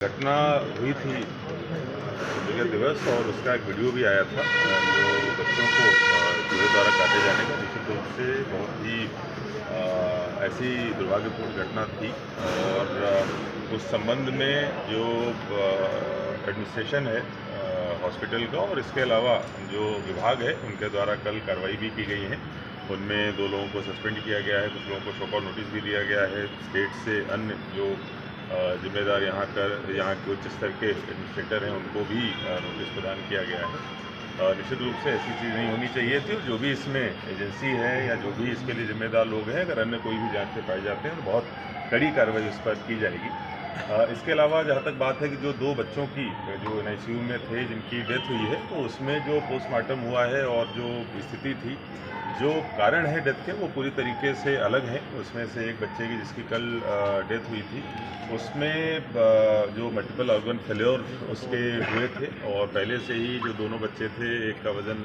घटना हुई थी विजय दिवस और उसका एक वीडियो भी आया था जो बच्चों को चूहे द्वारा काटे जाने का निश्चित रूप से बहुत ही ऐसी दुर्भाग्यपूर्ण घटना थी और उस संबंध में जो एडमिनिस्ट्रेशन है हॉस्पिटल का और इसके अलावा जो विभाग है उनके द्वारा कल कार्रवाई भी की गई है। उनमें 2 लोगों को सस्पेंड किया गया है, कुछ लोगों को शॉकआउट नोटिस भी दिया गया है। स्टेट से अन्य जो जिम्मेदार यहाँ के उच्च स्तर के एडमिनिस्ट्रेटर हैं उनको भी नोटिस प्रदान किया गया है। निश्चित रूप से ऐसी चीज़ नहीं होनी चाहिए थी और जो भी इसमें एजेंसी है या जो भी इसके लिए जिम्मेदार लोग हैं, अगर अन्य कोई भी जांच में पाए जाते हैं तो बहुत कड़ी कार्रवाई उस पर की जाएगी। इसके अलावा जहाँ तक बात है कि जो 2 बच्चों की जो NICU में थे जिनकी डेथ हुई है, तो उसमें जो पोस्टमार्टम हुआ है और जो स्थिति थी, जो कारण है डेथ के वो पूरी तरीके से अलग हैं। उसमें से एक बच्चे की जिसकी कल डेथ हुई थी उसमें जो मल्टीपल ऑर्गन फेल्योर उसके हुए थे और पहले से ही जो दोनों बच्चे थे, एक का वज़न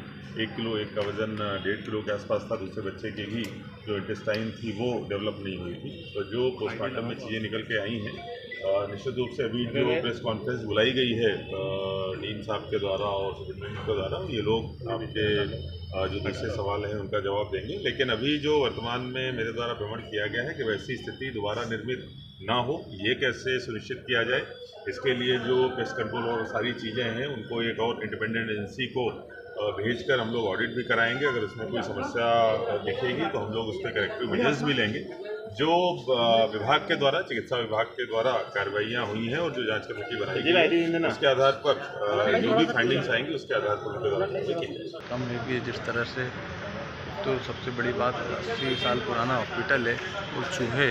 1 किलो, एक का वज़न 1.5 किलो के आसपास था। दूसरे बच्चे की भी जो इंटेस्टाइन थी वो डेवलप नहीं हुई थी। तो जो पोस्टमार्टम में चीज़ें निकल के आई हैं, निश्चित रूप से अभी जो प्रेस कॉन्फ्रेंस बुलाई गई है डीन साहब के द्वारा और सुप्रिंटेंडेंट के द्वारा, ये लोग आपके जो दूसरे सवाल हैं उनका जवाब देंगे। लेकिन अभी जो वर्तमान में मेरे द्वारा भ्रमण किया गया है कि वैसी स्थिति दोबारा निर्मित ना हो, ये कैसे सुनिश्चित किया जाए, इसके लिए जो पेस्ट कंट्रोल और सारी चीज़ें हैं उनको एक और इंडिपेंडेंट एजेंसी को भेजकर हम लोग ऑडिट भी कराएंगे। अगर उसमें कोई समस्या दिखेगी तो हम लोग उस पर करेक्टिव मेजर्स भी लेंगे। जो विभाग के द्वारा, चिकित्सा विभाग के द्वारा कार्रवाइयाँ हुई हैं और जो जांच कमेटी बनाई गई है उसके आधार पर जो भी फाइंडिंग्स आएंगी उसके आधार पर उनके द्वारा कार्रवाई की जाएगी। कम है कि जिस तरह से तो सबसे बड़ी बात 80 साल पुराना हॉस्पिटल है और चूहे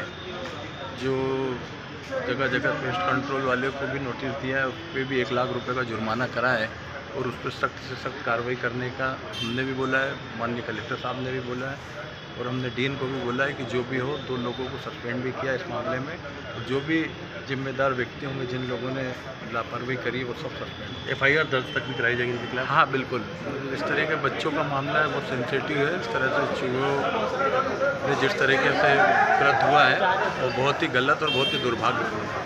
जो जगह जगह पेस्ट कंट्रोल वाले को भी नोटिस दिया है, उस पर भी 1 लाख रुपए का जुर्माना करा है और उस पर सख्त से सख्त कार्रवाई करने का हमने भी बोला है, माननीय कलेक्टर साहब ने भी बोला है और हमने डीन को भी बोला है कि जो भी हो 2 लोगों को सस्पेंड भी किया इस मामले में। जो भी जिम्मेदार व्यक्ति होंगे, जिन लोगों ने लापरवाही करी, वो सब सस्पेंड। FIR दर्ज तक भी कराई जाएगी इनके खिलाफ? हाँ बिल्कुल, इस तरह के बच्चों का मामला है, बहुत सेंसिटिव है। इस तरह से चूहों ने जिस तरीके से कृत हुआ है वो बहुत ही गलत और बहुत ही दुर्भाग्यपूर्ण है।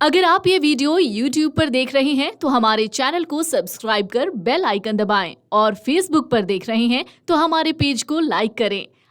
अगर आप ये वीडियो YouTube पर देख रहे हैं तो हमारे चैनल को सब्सक्राइब कर बेल आइकन दबाएं और Facebook पर देख रहे हैं तो हमारे पेज को लाइक करें।